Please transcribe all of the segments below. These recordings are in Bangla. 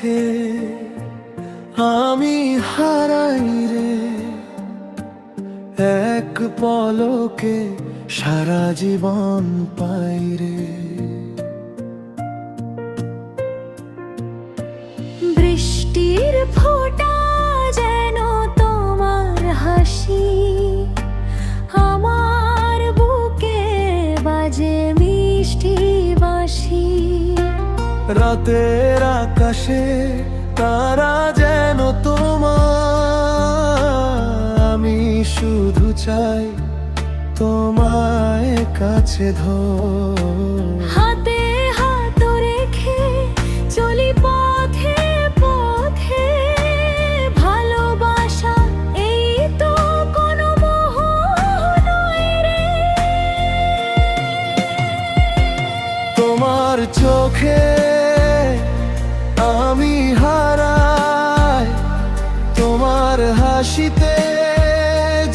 দেখে আমি হারাই রে, এক পলকে সারা জীবন পাই রে। বৃষ্টির ফোঁটা যেন তোমার হাসি, আমার বুকে বাজে মিষ্টি বাঁশি। রাতের আকাশে তারা যেন তোমার, আমি শুধু চাই তোমায় কাছে ধর। হাতে হাত রেখে চলি পথে পথে, ভালোবাসা এই তো কোনো মোহ নয় রে। তোমার চোখে আমি হারাই, তোমার হাসিতে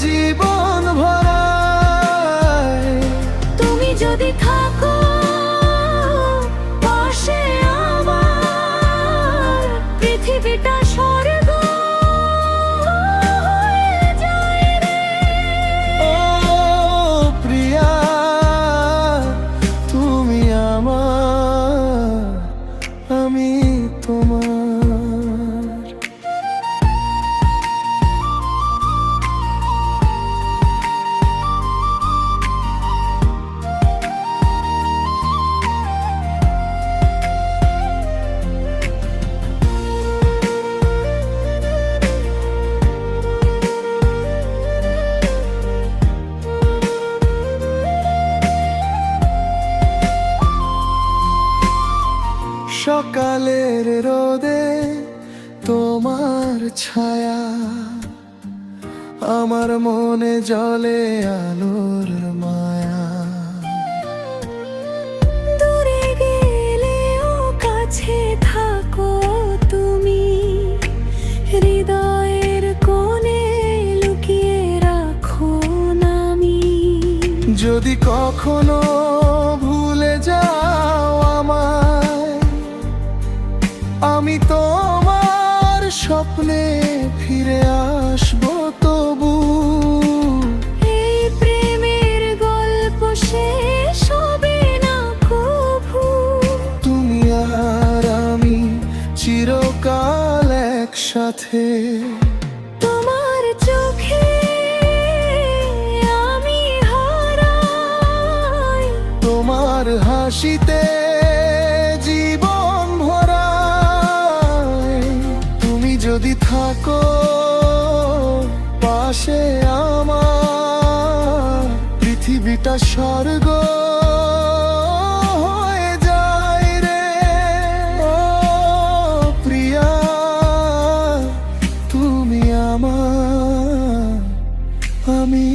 জীবন ভরাই। তুমি যদি থাকো পাশে আমার, পৃথিবীটা স্বর্গ হয়ে যায় রে। ও প্রিয়া, তুমি আমার, আমি তোমার। সকালের রোদে তোমার ছায়া, আমার মনে জ্বলে আলোর মায়া। দূরে গেলেও কাছে থাকো তুমি, হৃদয়ের কোণে লুকিয়ে রাখো নামি। যদি কখনো ভুলে যাও আমায়, আমি তোমার স্বপ্নে ফিরে আসবো তবু। এই প্রেমের গল্প শেষ হবে না কভু। তুমি আর আমি চিরকাল একসাথে। তোমার চোখে আমি হারাই, তোমার হাসিতে জীবন ভরাই। তুমি যদি থাকো পাশে আমার, পৃথিবীটা স্বর্গ হয়ে যায় রে। ও প্রিয়া, তুমি আমার, আমি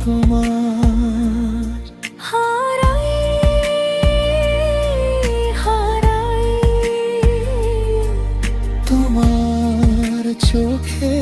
তোমার। হারাই হারাই তোমার চোখে